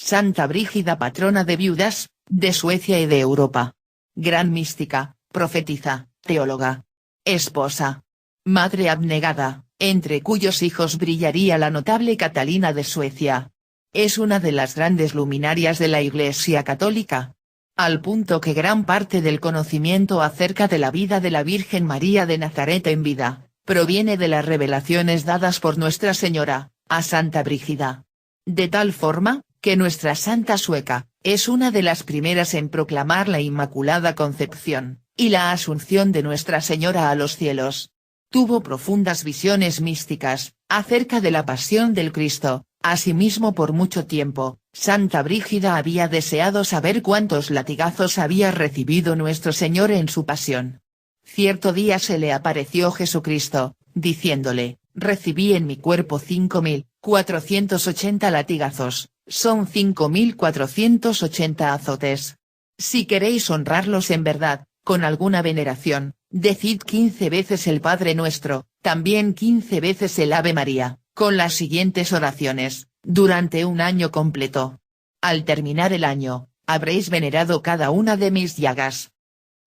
Santa Brígida, patrona de viudas, de Suecia y de Europa. Gran mística, profetisa, teóloga. Esposa. Madre abnegada, entre cuyos hijos brillaría la notable Catalina de Suecia. Es una de las grandes luminarias de la Iglesia Católica. Al punto que gran parte del conocimiento acerca de la vida de la Virgen María de Nazaret en vida, proviene de las revelaciones dadas por Nuestra Señora, a Santa Brígida. De tal forma, que nuestra santa sueca, es una de las primeras en proclamar la Inmaculada Concepción, y la Asunción de Nuestra Señora a los cielos. Tuvo profundas visiones místicas, acerca de la pasión del Cristo. Asimismo, por mucho tiempo, Santa Brígida había deseado saber cuántos latigazos había recibido nuestro Señor en su pasión. Cierto día se le apareció Jesucristo, diciéndole: recibí en mi cuerpo 5.480 latigazos, son 5.480 azotes. Si queréis honrarlos en verdad, con alguna veneración, decid 15 veces el Padre Nuestro, también 15 veces el Ave María, con las siguientes oraciones, durante un año completo. Al terminar el año, habréis venerado cada una de mis llagas.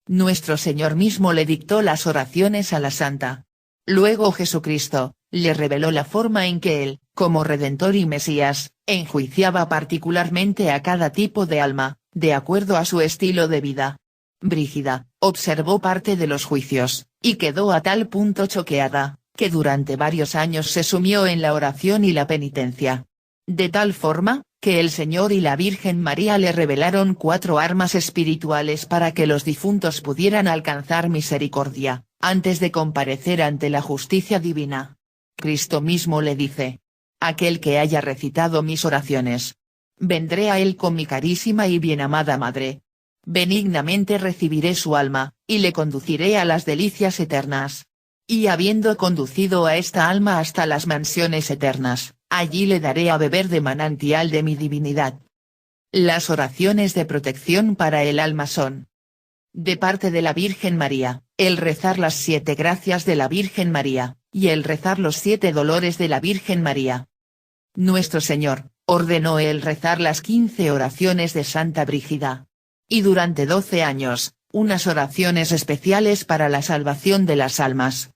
Nuestro Señor mismo le dictó las oraciones a la santa. Luego Jesucristo, le reveló la forma en que él, como Redentor y Mesías, enjuiciaba particularmente a cada tipo de alma, de acuerdo a su estilo de vida. Brígida, observó parte de los juicios, y quedó a tal punto choqueada, que durante varios años se sumió en la oración y la penitencia. De tal forma, que el Señor y la Virgen María le revelaron 4 armas espirituales para que los difuntos pudieran alcanzar misericordia, antes de comparecer ante la justicia divina. Cristo mismo le dice: aquel que haya recitado mis oraciones, vendré a él con mi carísima y bien amada Madre. Benignamente recibiré su alma, y le conduciré a las delicias eternas. Y habiendo conducido a esta alma hasta las mansiones eternas, allí le daré a beber de manantial de mi divinidad. Las oraciones de protección para el alma son: de parte de la Virgen María, el rezar las 7 gracias de la Virgen María, y el rezar los 7 dolores de la Virgen María. Nuestro Señor, ordenó el rezar las 15 oraciones de Santa Brígida. Y durante 12 años, unas oraciones especiales para la salvación de las almas.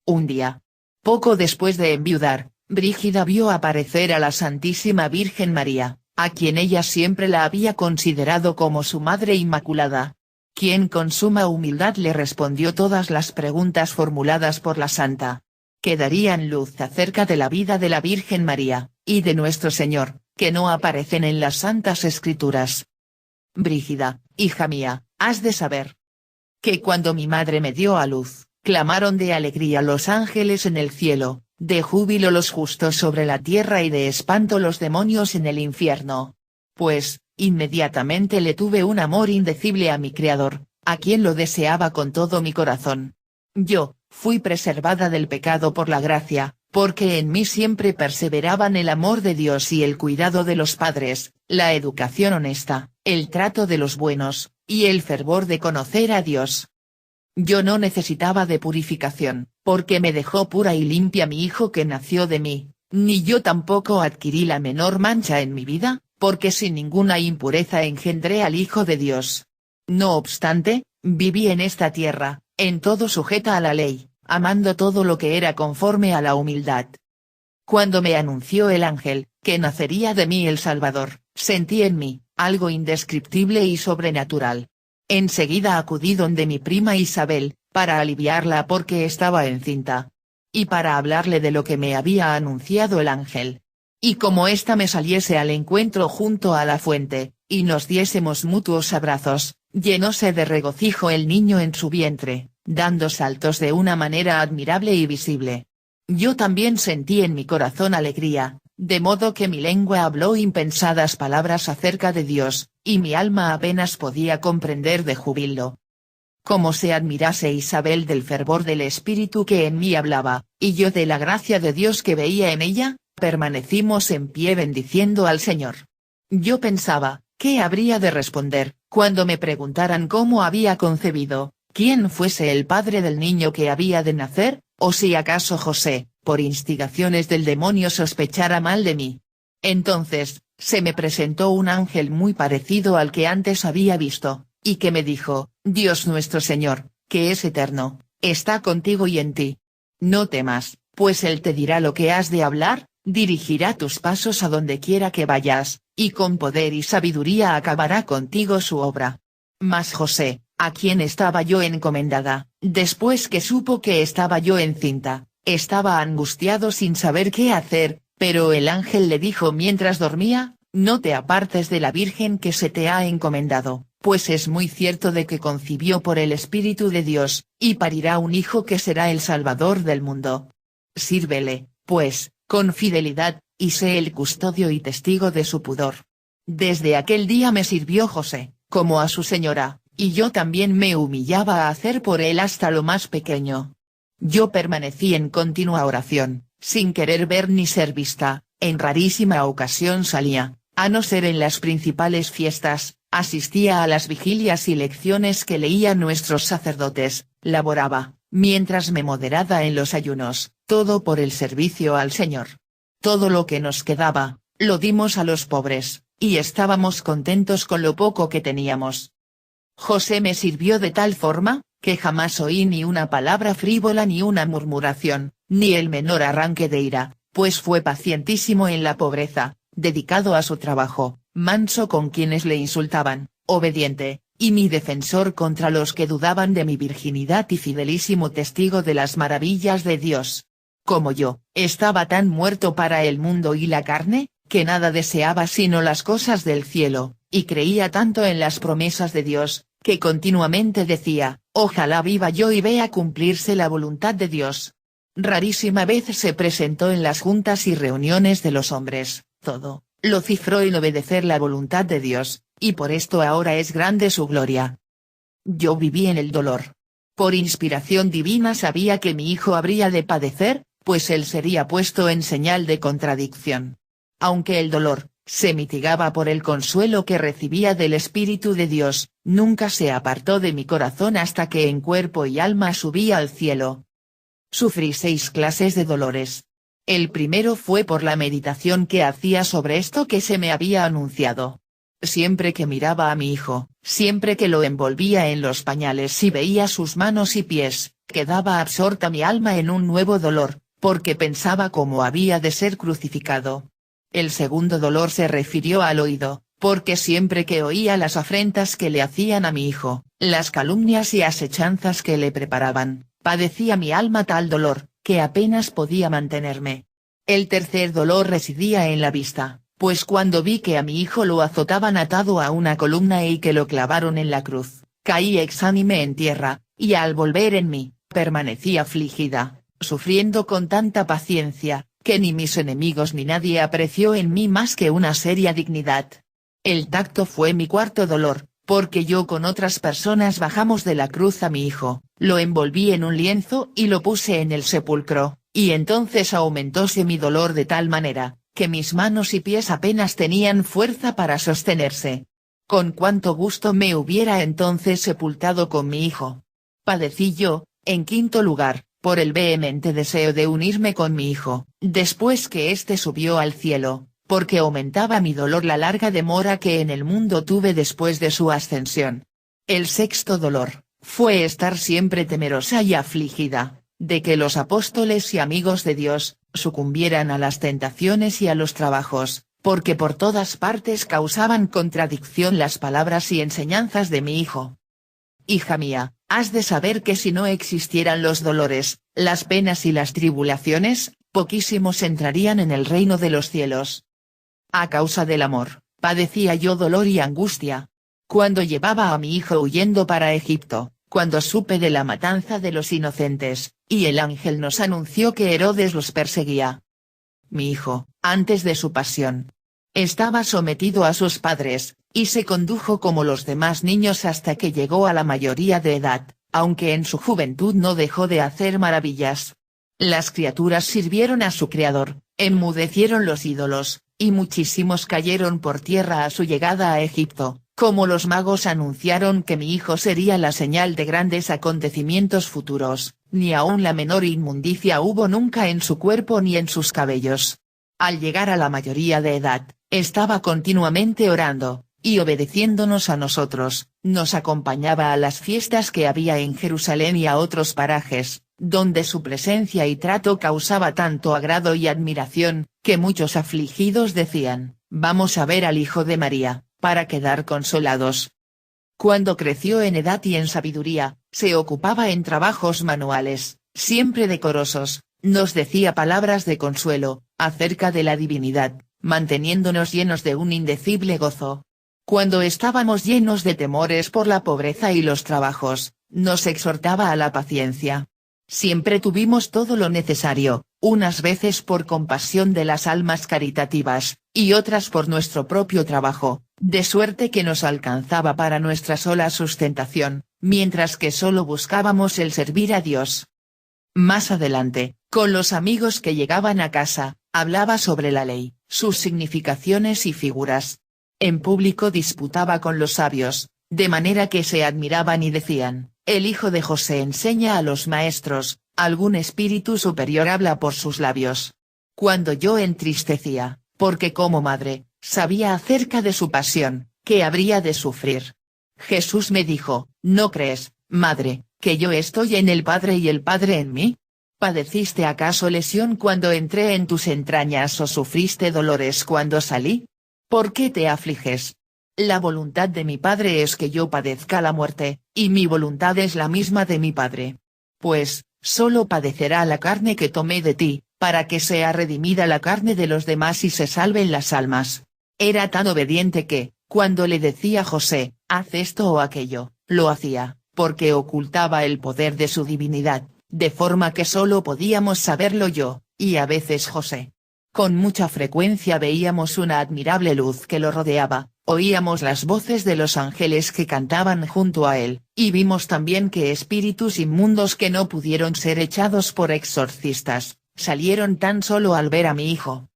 Un día, poco después de enviudar, Brígida vio aparecer a la Santísima Virgen María, a quien ella siempre la había considerado como su Madre Inmaculada, quien con suma humildad le respondió todas las preguntas formuladas por la santa, que darían luz acerca de la vida de la Virgen María, y de nuestro Señor, que no aparecen en las Santas Escrituras. Brígida, hija mía, has de saber que cuando mi madre me dio a luz, clamaron de alegría los ángeles en el cielo, de júbilo los justos sobre la tierra y de espanto los demonios en el infierno. Pues, inmediatamente le tuve un amor indecible a mi Creador, a quien lo deseaba con todo mi corazón. Yo, fui preservada del pecado por la gracia, porque en mí siempre perseveraban el amor de Dios y el cuidado de los padres, la educación honesta, el trato de los buenos, y el fervor de conocer a Dios. Yo no necesitaba de purificación, porque me dejó pura y limpia mi hijo que nació de mí, ni yo tampoco adquirí la menor mancha en mi vida, porque sin ninguna impureza engendré al Hijo de Dios. No obstante, viví en esta tierra, en todo sujeta a la ley, amando todo lo que era conforme a la humildad. Cuando me anunció el ángel, que nacería de mí el Salvador, sentí en mí, algo indescriptible y sobrenatural. Enseguida acudí donde mi prima Isabel, para aliviarla porque estaba encinta. Y para hablarle de lo que me había anunciado el ángel. Y como ésta me saliese al encuentro junto a la fuente, y nos diésemos mutuos abrazos, llenóse de regocijo el niño en su vientre, dando saltos de una manera admirable y visible. Yo también sentí en mi corazón alegría, de modo que mi lengua habló impensadas palabras acerca de Dios, y mi alma apenas podía comprender de júbilo. Como se admirase Isabel del fervor del espíritu que en mí hablaba, y yo de la gracia de Dios que veía en ella, permanecimos en pie bendiciendo al Señor. Yo pensaba, ¿qué habría de responder, cuando me preguntaran cómo había concebido, quién fuese el padre del niño que había de nacer, o si acaso José, por instigaciones del demonio sospechara mal de mí? Entonces, se me presentó un ángel muy parecido al que antes había visto, y que me dijo: Dios nuestro Señor, que es eterno, está contigo y en ti. No temas, pues Él te dirá lo que has de hablar, dirigirá tus pasos a donde quiera que vayas, y con poder y sabiduría acabará contigo su obra. Mas José, a quien estaba yo encomendada, después que supo que estaba yo encinta, estaba angustiado sin saber qué hacer, pero el ángel le dijo mientras dormía: No te apartes de la Virgen que se te ha encomendado, pues es muy cierto de que concibió por el Espíritu de Dios, y parirá un hijo que será el Salvador del mundo. Sírvele, pues, con fidelidad, y sé el custodio y testigo de su pudor. Desde aquel día me sirvió José, como a su señora, y yo también me humillaba a hacer por él hasta lo más pequeño. Yo permanecí en continua oración, sin querer ver ni ser vista, en rarísima ocasión salía, a no ser en las principales fiestas, asistía a las vigilias y lecciones que leían nuestros sacerdotes, laboraba, mientras me moderaba en los ayunos, todo por el servicio al Señor. Todo lo que nos quedaba, lo dimos a los pobres, y estábamos contentos con lo poco que teníamos. José me sirvió de tal forma, que jamás oí ni una palabra frívola ni una murmuración, ni el menor arranque de ira, pues fue pacientísimo en la pobreza, dedicado a su trabajo, manso con quienes le insultaban, obediente, y mi defensor contra los que dudaban de mi virginidad y fidelísimo testigo de las maravillas de Dios. Como yo, estaba tan muerto para el mundo y la carne, que nada deseaba sino las cosas del cielo, y creía tanto en las promesas de Dios, que continuamente decía: Ojalá viva yo y vea cumplirse la voluntad de Dios. Rarísima vez se presentó en las juntas y reuniones de los hombres, todo, lo cifró en obedecer la voluntad de Dios, y por esto ahora es grande su gloria. Yo viví en el dolor. Por inspiración divina sabía que mi hijo habría de padecer, pues él sería puesto en señal de contradicción. Aunque el dolor, se mitigaba por el consuelo que recibía del Espíritu de Dios, nunca se apartó de mi corazón hasta que en cuerpo y alma subí al cielo. Sufrí 6 clases de dolores. El primero fue por la meditación que hacía sobre esto que se me había anunciado. Siempre que miraba a mi hijo, siempre que lo envolvía en los pañales y veía sus manos y pies, quedaba absorta mi alma en un nuevo dolor, porque pensaba cómo había de ser crucificado. El segundo dolor se refirió al oído, porque siempre que oía las afrentas que le hacían a mi hijo, las calumnias y asechanzas que le preparaban, padecía mi alma tal dolor, que apenas podía mantenerme. El tercer dolor residía en la vista, pues cuando vi que a mi hijo lo azotaban atado a una columna y que lo clavaron en la cruz, caí exánime en tierra, y al volver en mí, permanecí afligida, sufriendo con tanta paciencia, que ni mis enemigos ni nadie apreció en mí más que una seria dignidad. El tacto fue mi cuarto dolor, porque yo con otras personas bajamos de la cruz a mi hijo, lo envolví en un lienzo y lo puse en el sepulcro, y entonces aumentóse mi dolor de tal manera, que mis manos y pies apenas tenían fuerza para sostenerse. Con cuánto gusto me hubiera entonces sepultado con mi hijo. Padecí yo, en quinto lugar, por el vehemente deseo de unirme con mi hijo, después que éste subió al cielo, porque aumentaba mi dolor la larga demora que en el mundo tuve después de su ascensión. El sexto dolor, fue estar siempre temerosa y afligida, de que los apóstoles y amigos de Dios, sucumbieran a las tentaciones y a los trabajos, porque por todas partes causaban contradicción las palabras y enseñanzas de mi hijo. Hija mía, has de saber que si no existieran los dolores, las penas y las tribulaciones, poquísimos entrarían en el reino de los cielos. A causa del amor, padecía yo dolor y angustia. Cuando llevaba a mi hijo huyendo para Egipto, cuando supe de la matanza de los inocentes, y el ángel nos anunció que Herodes los perseguía. Mi hijo, antes de su pasión, estaba sometido a sus padres, y se condujo como los demás niños hasta que llegó a la mayoría de edad, aunque en su juventud no dejó de hacer maravillas. Las criaturas sirvieron a su Creador, enmudecieron los ídolos, y muchísimos cayeron por tierra a su llegada a Egipto, como los magos anunciaron que mi hijo sería la señal de grandes acontecimientos futuros, ni aun la menor inmundicia hubo nunca en su cuerpo ni en sus cabellos. Al llegar a la mayoría de edad, estaba continuamente orando, y obedeciéndonos a nosotros, nos acompañaba a las fiestas que había en Jerusalén y a otros parajes, donde su presencia y trato causaba tanto agrado y admiración, que muchos afligidos decían, vamos a ver al Hijo de María, para quedar consolados. Cuando creció en edad y en sabiduría, se ocupaba en trabajos manuales, siempre decorosos, nos decía palabras de consuelo, acerca de la divinidad, manteniéndonos llenos de un indecible gozo. Cuando estábamos llenos de temores por la pobreza y los trabajos, nos exhortaba a la paciencia. Siempre tuvimos todo lo necesario, unas veces por compasión de las almas caritativas, y otras por nuestro propio trabajo, de suerte que nos alcanzaba para nuestra sola sustentación, mientras que solo buscábamos el servir a Dios. Más adelante, con los amigos que llegaban a casa, hablaba sobre la ley, sus significaciones y figuras. En público disputaba con los sabios, de manera que se admiraban y decían, el hijo de José enseña a los maestros, algún espíritu superior habla por sus labios. Cuando yo entristecía, porque como madre, sabía acerca de su pasión, que habría de sufrir. Jesús me dijo, ¿no crees, madre, que yo estoy en el Padre y el Padre en mí? ¿Padeciste acaso lesión cuando entré en tus entrañas o sufriste dolores cuando salí? ¿Por qué te afliges? La voluntad de mi Padre es que yo padezca la muerte, y mi voluntad es la misma de mi Padre. Pues, solo padecerá la carne que tomé de ti, para que sea redimida la carne de los demás y se salven las almas. Era tan obediente que, cuando le decía a José, haz esto o aquello, lo hacía, porque ocultaba el poder de su divinidad, de forma que solo podíamos saberlo yo, y a veces José. Con mucha frecuencia veíamos una admirable luz que lo rodeaba, oíamos las voces de los ángeles que cantaban junto a él, y vimos también que espíritus inmundos que no pudieron ser echados por exorcistas, salieron tan solo al ver a mi hijo.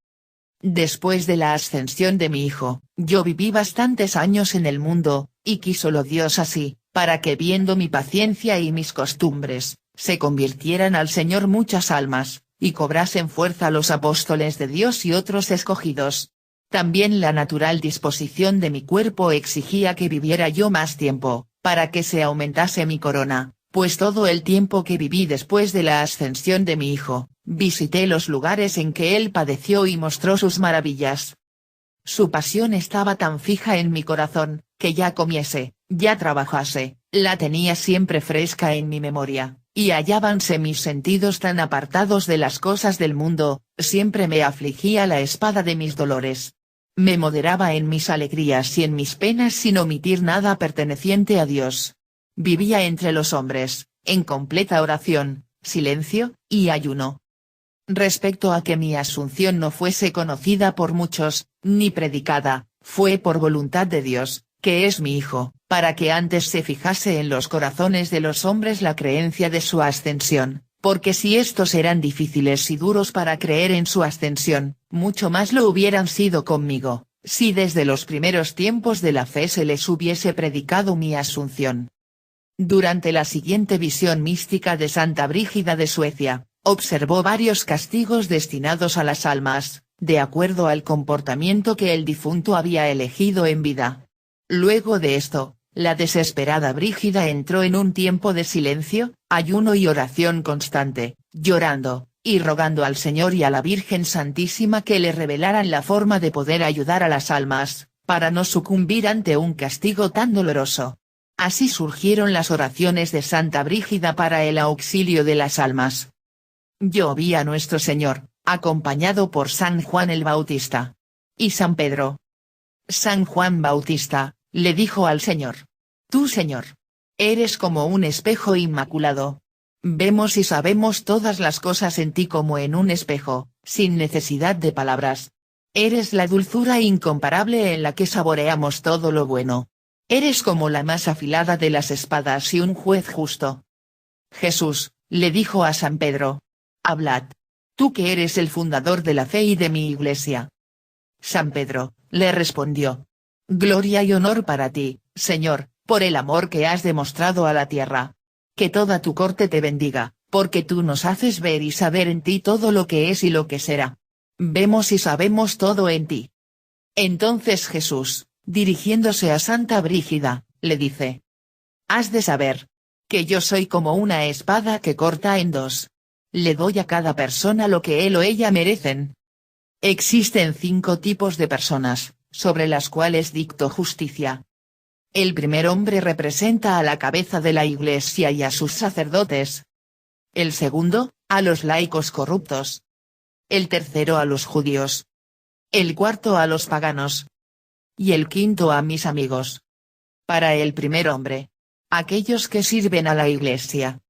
Después de la ascensión de mi hijo, yo viví bastantes años en el mundo, y quísolo Dios así, para que viendo mi paciencia y mis costumbres, se convirtieran al Señor muchas almas, y cobrasen fuerza los apóstoles de Dios y otros escogidos. También la natural disposición de mi cuerpo exigía que viviera yo más tiempo, para que se aumentase mi corona, pues todo el tiempo que viví después de la ascensión de mi hijo, visité los lugares en que él padeció y mostró sus maravillas. Su pasión estaba tan fija en mi corazón, que ya comiese, ya trabajase, la tenía siempre fresca en mi memoria, y hallábanse mis sentidos tan apartados de las cosas del mundo, siempre me afligía la espada de mis dolores. Me moderaba en mis alegrías y en mis penas sin omitir nada perteneciente a Dios. Vivía entre los hombres, en completa oración, silencio, y ayuno. Respecto a que mi asunción no fuese conocida por muchos, ni predicada, fue por voluntad de Dios, que es mi Hijo, para que antes se fijase en los corazones de los hombres la creencia de su ascensión, porque si estos eran difíciles y duros para creer en su ascensión, mucho más lo hubieran sido conmigo, si desde los primeros tiempos de la fe se les hubiese predicado mi asunción. Durante la siguiente visión mística de Santa Brígida de Suecia, observó varios castigos destinados a las almas, de acuerdo al comportamiento que el difunto había elegido en vida. Luego de esto, la desesperada Brígida entró en un tiempo de silencio, ayuno y oración constante, llorando, y rogando al Señor y a la Virgen Santísima que le revelaran la forma de poder ayudar a las almas, para no sucumbir ante un castigo tan doloroso. Así surgieron las oraciones de Santa Brígida para el auxilio de las almas. Yo vi a nuestro Señor, acompañado por San Juan el Bautista. Y San Pedro. San Juan Bautista, le dijo al Señor. Tú, Señor, eres como un espejo inmaculado. Vemos y sabemos todas las cosas en ti como en un espejo, sin necesidad de palabras. Eres la dulzura incomparable en la que saboreamos todo lo bueno. Eres como la más afilada de las espadas y un juez justo. Jesús, le dijo a San Pedro. Hablad. Tú que eres el fundador de la fe y de mi iglesia. San Pedro, le respondió. Gloria y honor para ti, Señor, por el amor que has demostrado a la tierra. Que toda tu corte te bendiga, porque tú nos haces ver y saber en ti todo lo que es y lo que será. Vemos y sabemos todo en ti. Entonces Jesús, dirigiéndose a Santa Brígida, le dice: has de saber que yo soy como una espada que corta en dos. Le doy a cada persona lo que él o ella merecen. Existen 5 tipos de personas, sobre las cuales dicto justicia. El primer hombre representa a la cabeza de la Iglesia y a sus sacerdotes. El segundo, a los laicos corruptos. El tercero a los judíos. El cuarto a los paganos. Y el quinto a mis amigos. Para el primer hombre, aquellos que sirven a la Iglesia.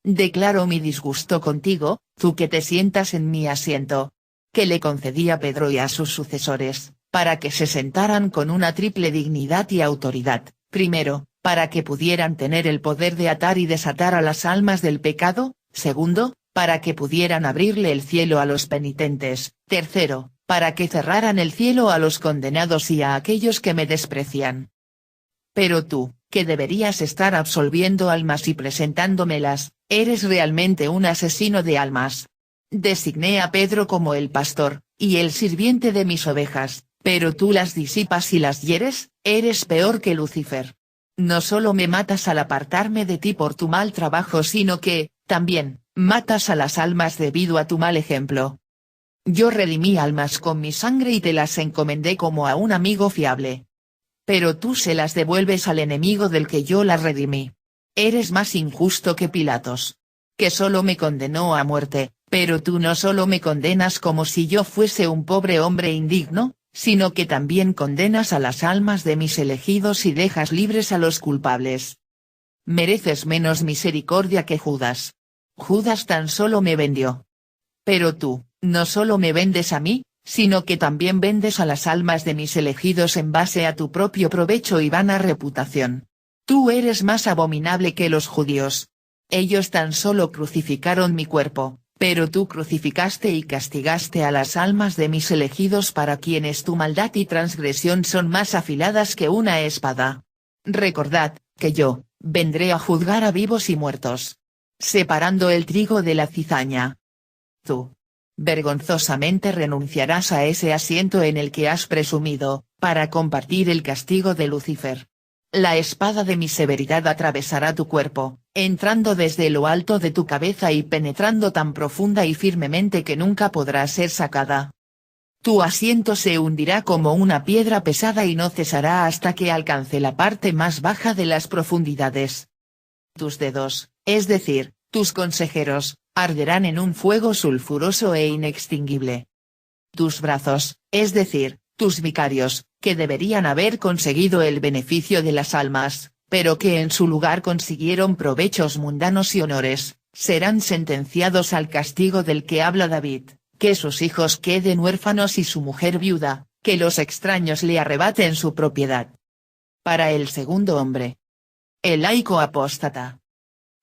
Declaro mi disgusto contigo, tú que te sientas en mi asiento, que le concedí a Pedro y a sus sucesores, para que se sentaran con una triple dignidad y autoridad: primero, para que pudieran tener el poder de atar y desatar a las almas del pecado; segundo, para que pudieran abrirle el cielo a los penitentes; tercero, para que cerraran el cielo a los condenados y a aquellos que me desprecian. Pero tú, que deberías estar absolviendo almas y presentándomelas, eres realmente un asesino de almas. Designé a Pedro como el pastor, y el sirviente de mis ovejas, pero tú las disipas y las hieres. Eres peor que Lucifer. No solo me matas al apartarme de ti por tu mal trabajo, sino que, también, matas a las almas debido a tu mal ejemplo. Yo redimí almas con mi sangre y te las encomendé como a un amigo fiable. Pero tú se las devuelves al enemigo del que yo las redimí. Eres más injusto que Pilatos, que solo me condenó a muerte, pero tú no solo me condenas como si yo fuese un pobre hombre indigno, sino que también condenas a las almas de mis elegidos y dejas libres a los culpables. Mereces menos misericordia que Judas. Judas tan solo me vendió. Pero tú, no solo me vendes a mí, sino que también vendes a las almas de mis elegidos en base a tu propio provecho y vana reputación. Tú eres más abominable que los judíos. Ellos tan solo crucificaron mi cuerpo, pero tú crucificaste y castigaste a las almas de mis elegidos, para quienes tu maldad y transgresión son más afiladas que una espada. Recordad, que yo, vendré a juzgar a vivos y muertos, separando el trigo de la cizaña. Tú, vergonzosamente renunciarás a ese asiento en el que has presumido, para compartir el castigo de Lucifer. La espada de mi severidad atravesará tu cuerpo, entrando desde lo alto de tu cabeza y penetrando tan profunda y firmemente que nunca podrá ser sacada. Tu asiento se hundirá como una piedra pesada y no cesará hasta que alcance la parte más baja de las profundidades. Tus dedos, es decir, tus consejeros, arderán en un fuego sulfuroso e inextinguible. Tus brazos, es decir, tus vicarios, que deberían haber conseguido el beneficio de las almas, pero que en su lugar consiguieron provechos mundanos y honores, serán sentenciados al castigo del que habla David: que sus hijos queden huérfanos y su mujer viuda, que los extraños le arrebaten su propiedad. Para el segundo hombre, el laico apóstata.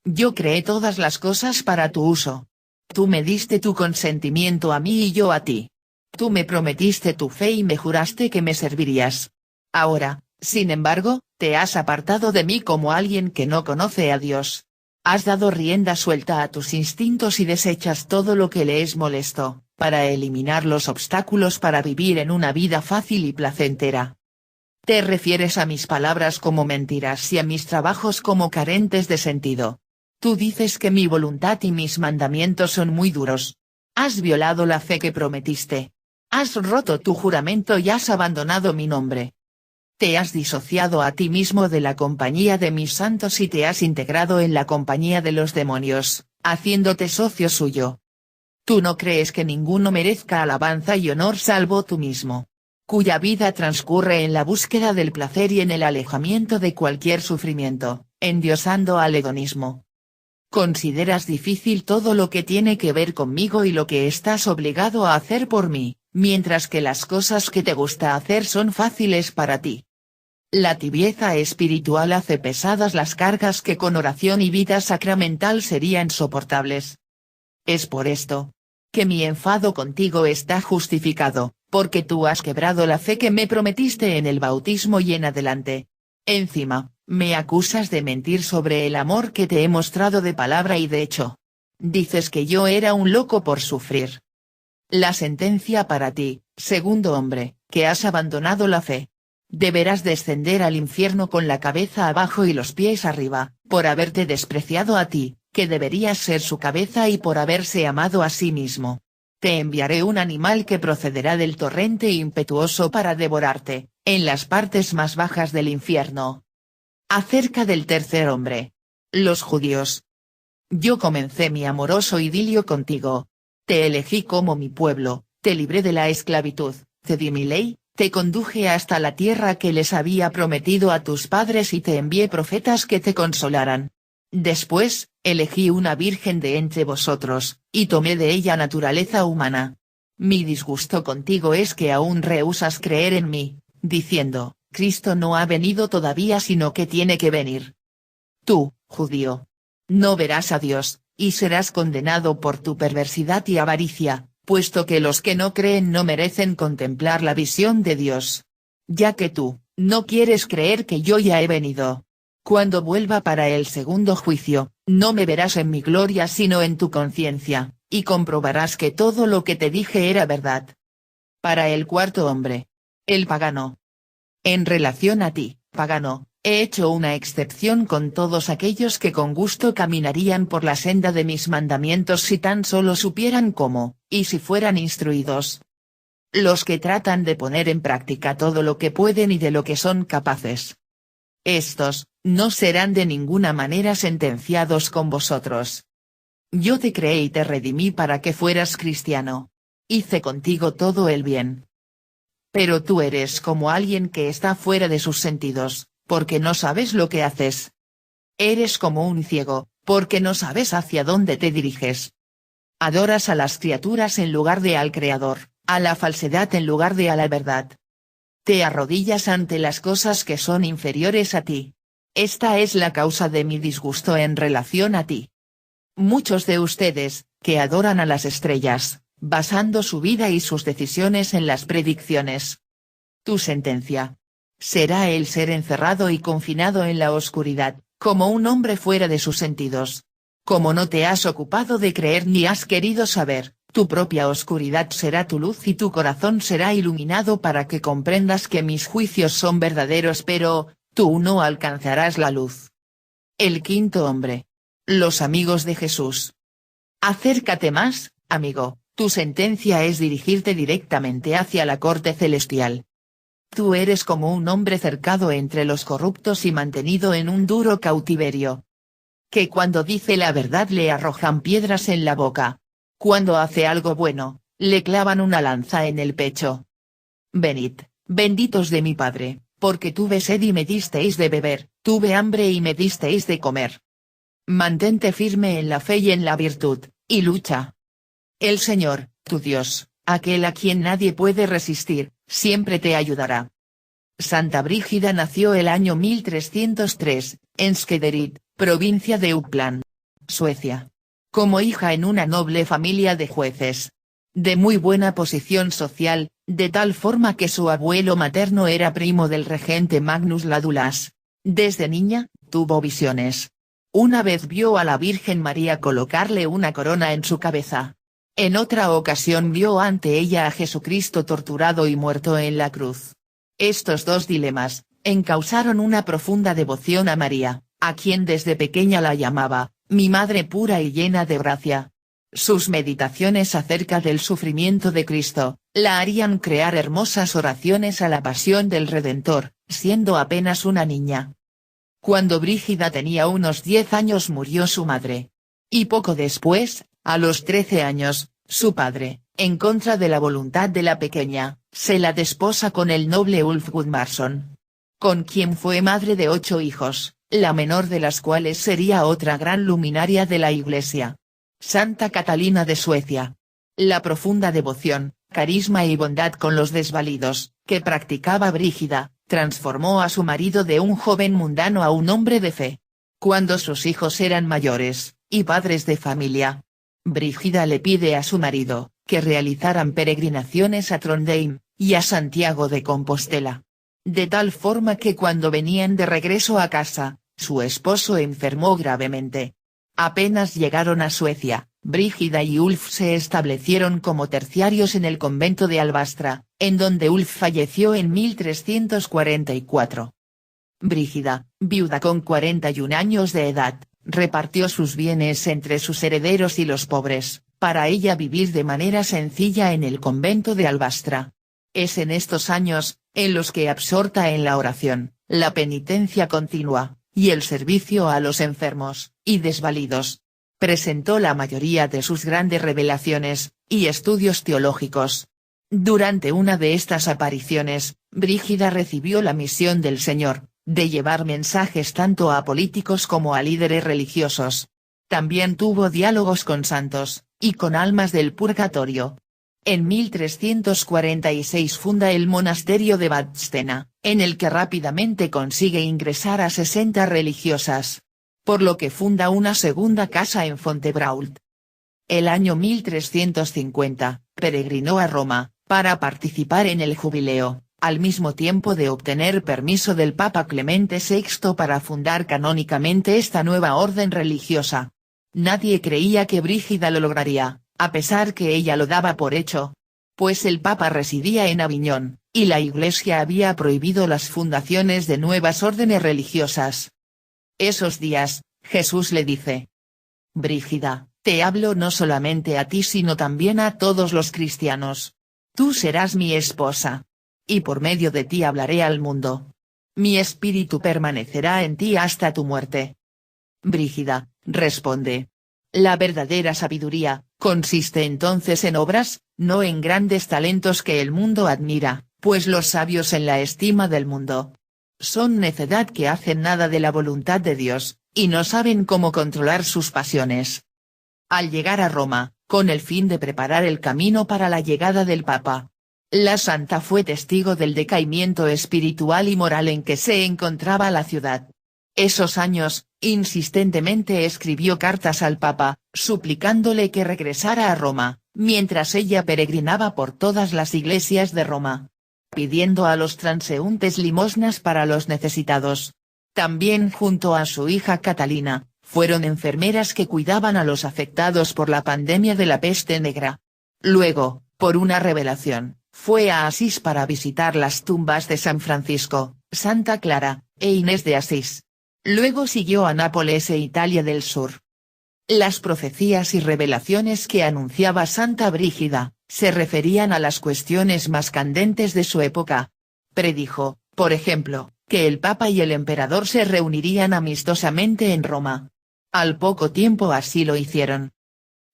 Yo creé todas las cosas para tu uso. Tú me diste tu consentimiento a mí y yo a ti. Tú me prometiste tu fe y me juraste que me servirías. Ahora, sin embargo, te has apartado de mí como alguien que no conoce a Dios. Has dado rienda suelta a tus instintos y desechas todo lo que le es molesto, para eliminar los obstáculos para vivir en una vida fácil y placentera. Te refieres a mis palabras como mentiras y a mis trabajos como carentes de sentido. Tú dices que mi voluntad y mis mandamientos son muy duros. Has violado la fe que prometiste. Has roto tu juramento y has abandonado mi nombre. Te has disociado a ti mismo de la compañía de mis santos y te has integrado en la compañía de los demonios, haciéndote socio suyo. Tú no crees que ninguno merezca alabanza y honor salvo tú mismo, cuya vida transcurre en la búsqueda del placer y en el alejamiento de cualquier sufrimiento, endiosando al hedonismo. Consideras difícil todo lo que tiene que ver conmigo y lo que estás obligado a hacer por mí, mientras que las cosas que te gusta hacer son fáciles para ti. La tibieza espiritual hace pesadas las cargas que con oración y vida sacramental serían soportables. Es por esto que mi enfado contigo está justificado, porque tú has quebrado la fe que me prometiste en el bautismo y en adelante. Encima, me acusas de mentir sobre el amor que te he mostrado de palabra y de hecho. Dices que yo era un loco por sufrir. La sentencia para ti, segundo hombre, que has abandonado la fe. Deberás descender al infierno con la cabeza abajo y los pies arriba, por haberte despreciado a ti, que deberías ser su cabeza y por haberse amado a sí mismo. Te enviaré un animal que procederá del torrente impetuoso para devorarte, en las partes más bajas del infierno. Acerca del tercer hombre. Los judíos. Yo comencé mi amoroso idilio contigo. Te elegí como mi pueblo, te libré de la esclavitud, cedí mi ley, te conduje hasta la tierra que les había prometido a tus padres y te envié profetas que te consolaran. Después, elegí una virgen de entre vosotros, y tomé de ella naturaleza humana. Mi disgusto contigo es que aún rehusas creer en mí, diciendo, Cristo no ha venido todavía sino que tiene que venir. Tú, judío, no verás a Dios, y serás condenado por tu perversidad y avaricia, puesto que los que no creen no merecen contemplar la visión de Dios. Ya que tú, no quieres creer que yo ya he venido. Cuando vuelva para el segundo juicio, no me verás en mi gloria sino en tu conciencia, y comprobarás que todo lo que te dije era verdad. Para el cuarto hombre. El pagano. En relación a ti, pagano, he hecho una excepción con todos aquellos que con gusto caminarían por la senda de mis mandamientos si tan solo supieran cómo, y si fueran instruidos. Los que tratan de poner en práctica todo lo que pueden y de lo que son capaces. Estos, no serán de ninguna manera sentenciados con vosotros. Yo te creé y te redimí para que fueras cristiano. Hice contigo todo el bien. Pero tú eres como alguien que está fuera de sus sentidos, porque no sabes lo que haces. Eres como un ciego, porque no sabes hacia dónde te diriges. Adoras a las criaturas en lugar de al Creador, a la falsedad en lugar de a la verdad. Te arrodillas ante las cosas que son inferiores a ti. Esta es la causa de mi disgusto en relación a ti. Muchos de ustedes, que adoran a las estrellas, basando su vida y sus decisiones en las predicciones. Tu sentencia será el ser encerrado y confinado en la oscuridad, como un hombre fuera de sus sentidos. Como no te has ocupado de creer ni has querido saber, tu propia oscuridad será tu luz y tu corazón será iluminado para que comprendas que mis juicios son verdaderos pero, tú no alcanzarás la luz. El quinto hombre. Los amigos de Jesús. Acércate más, amigo, tu sentencia es dirigirte directamente hacia la corte celestial. Tú eres como un hombre cercado entre los corruptos y mantenido en un duro cautiverio. Que cuando dice la verdad le arrojan piedras en la boca. Cuando hace algo bueno, le clavan una lanza en el pecho. Venid, benditos de mi Padre, porque tuve sed y me disteis de beber, tuve hambre y me disteis de comer. Mantente firme en la fe y en la virtud, y lucha. El Señor, tu Dios, aquel a quien nadie puede resistir, siempre te ayudará. Santa Brígida nació el año 1303, en Skederid, provincia de Uppland, Suecia. Como hija en una noble familia de jueces. De muy buena posición social, de tal forma que su abuelo materno era primo del regente Magnus Ladulas. Desde niña, tuvo visiones. Una vez vio a la Virgen María colocarle una corona en su cabeza. En otra ocasión vio ante ella a Jesucristo torturado y muerto en la cruz. Estos dos dilemas, encausaron una profunda devoción a María, a quien desde pequeña la llamaba, mi madre pura y llena de gracia. Sus meditaciones acerca del sufrimiento de Cristo, la harían crear hermosas oraciones a la pasión del Redentor, siendo apenas una niña. Cuando Brígida tenía unos 10 años murió su madre. Y poco después, a los 13 años, su padre, en contra de la voluntad de la pequeña, se la desposa con el noble Ulf Gudmarsson. Con quien fue madre de 8 hijos, la menor de las cuales sería otra gran luminaria de la Iglesia. Santa Catalina de Suecia. La profunda devoción, carisma y bondad con los desvalidos, que practicaba Brígida, transformó a su marido de un joven mundano a un hombre de fe. Cuando sus hijos eran mayores, y padres de familia, Brígida le pide a su marido, que realizaran peregrinaciones a Trondheim, y a Santiago de Compostela. De tal forma que cuando venían de regreso a casa, su esposo enfermó gravemente. Apenas llegaron a Suecia, Brígida y Ulf se establecieron como terciarios en el convento de Albastra, en donde Ulf falleció en 1344. Brígida, viuda con 41 años de edad, repartió sus bienes entre sus herederos y los pobres, para ella vivir de manera sencilla en el convento de Albastra. Es en estos años, en los que absorta en la oración, la penitencia continua, y el servicio a los enfermos y desvalidos, presentó la mayoría de sus grandes revelaciones y estudios teológicos. Durante una de estas apariciones, Brígida recibió la misión del Señor, de llevar mensajes tanto a políticos como a líderes religiosos. También tuvo diálogos con santos, y con almas del purgatorio. En 1346 funda el monasterio de Vadstena, en el que rápidamente consigue ingresar a 60 religiosas. Por lo que funda una segunda casa en Fontebrault. El año 1350, peregrinó a Roma, para participar en el jubileo, al mismo tiempo de obtener permiso del Papa Clemente VI para fundar canónicamente esta nueva orden religiosa. Nadie creía que Brígida lo lograría, a pesar que ella lo daba por hecho. Pues el Papa residía en Aviñón, y la Iglesia había prohibido las fundaciones de nuevas órdenes religiosas. Esos días, Jesús le dice: Brígida, te hablo no solamente a ti sino también a todos los cristianos. Tú serás mi esposa. Y por medio de ti hablaré al mundo. Mi espíritu permanecerá en ti hasta tu muerte. Brígida, responde. La verdadera sabiduría, consiste entonces en obras, no en grandes talentos que el mundo admira, pues los sabios en la estima del mundo son necedad que hacen nada de la voluntad de Dios, y no saben cómo controlar sus pasiones. Al llegar a Roma, con el fin de preparar el camino para la llegada del Papa, la santa fue testigo del decaimiento espiritual y moral en que se encontraba la ciudad. Esos años, insistentemente escribió cartas al Papa, suplicándole que regresara a Roma, mientras ella peregrinaba por todas las iglesias de Roma, pidiendo a los transeúntes limosnas para los necesitados. También junto a su hija Catalina, fueron enfermeras que cuidaban a los afectados por la pandemia de la peste negra. Luego, por una revelación, fue a Asís para visitar las tumbas de San Francisco, Santa Clara, e Inés de Asís. Luego siguió a Nápoles e Italia del Sur. Las profecías y revelaciones que anunciaba Santa Brígida, se referían a las cuestiones más candentes de su época. Predijo, por ejemplo, que el Papa y el Emperador se reunirían amistosamente en Roma. Al poco tiempo así lo hicieron.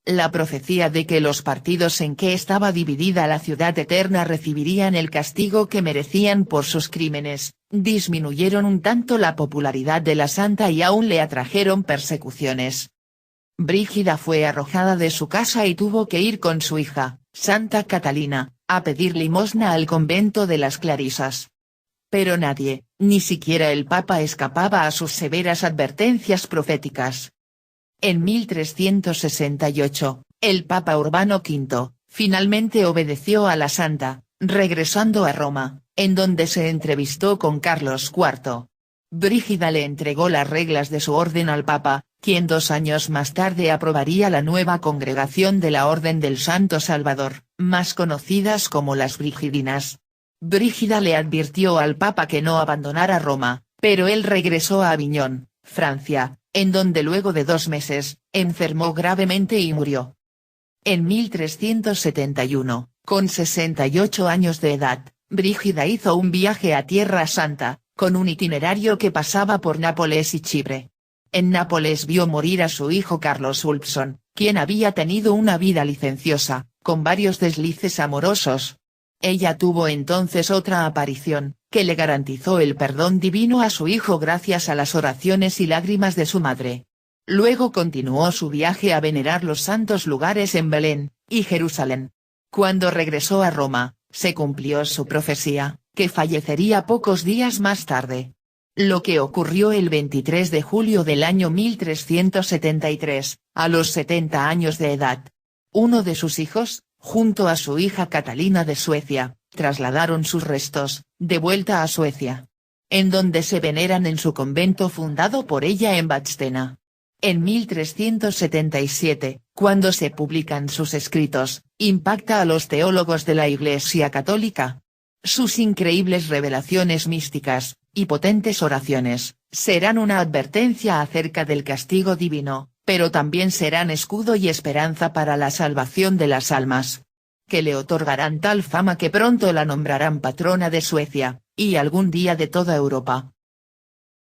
La profecía de que los partidos en que estaba dividida la ciudad eterna recibirían el castigo que merecían por sus crímenes, disminuyeron un tanto la popularidad de la santa y aún le atrajeron persecuciones. Brígida fue arrojada de su casa y tuvo que ir con su hija, Santa Catalina, a pedir limosna al convento de las Clarisas. Pero nadie, ni siquiera el Papa, escapaba a sus severas advertencias proféticas. En 1368, el Papa Urbano V, finalmente obedeció a la santa, regresando a Roma, en donde se entrevistó con Carlos IV. Brígida le entregó las reglas de su orden al Papa, quien 2 años más tarde aprobaría la nueva congregación de la Orden del Santo Salvador, más conocidas como las Brigidinas. Brígida le advirtió al Papa que no abandonara Roma, pero él regresó a Aviñón, Francia, en donde luego de 2 meses, enfermó gravemente y murió. En 1371, con 68 años de edad, Brígida hizo un viaje a Tierra Santa, con un itinerario que pasaba por Nápoles y Chipre. En Nápoles vio morir a su hijo Carlos Ulfson, quien había tenido una vida licenciosa, con varios deslices amorosos. Ella tuvo entonces otra aparición, que le garantizó el perdón divino a su hijo gracias a las oraciones y lágrimas de su madre. Luego continuó su viaje a venerar los santos lugares en Belén y Jerusalén. Cuando regresó a Roma, se cumplió su profecía, que fallecería pocos días más tarde. Lo que ocurrió el 23 de julio del año 1373, a los 70 años de edad. Uno de sus hijos, junto a su hija Catalina de Suecia, trasladaron sus restos, de vuelta a Suecia, en donde se veneran en su convento fundado por ella en Vadstena. En 1377, cuando se publican sus escritos, impacta a los teólogos de la Iglesia Católica. Sus increíbles revelaciones místicas, y potentes oraciones, serán una advertencia acerca del castigo divino, pero también serán escudo y esperanza para la salvación de las almas. Que le otorgarán tal fama que pronto la nombrarán patrona de Suecia, y algún día de toda Europa.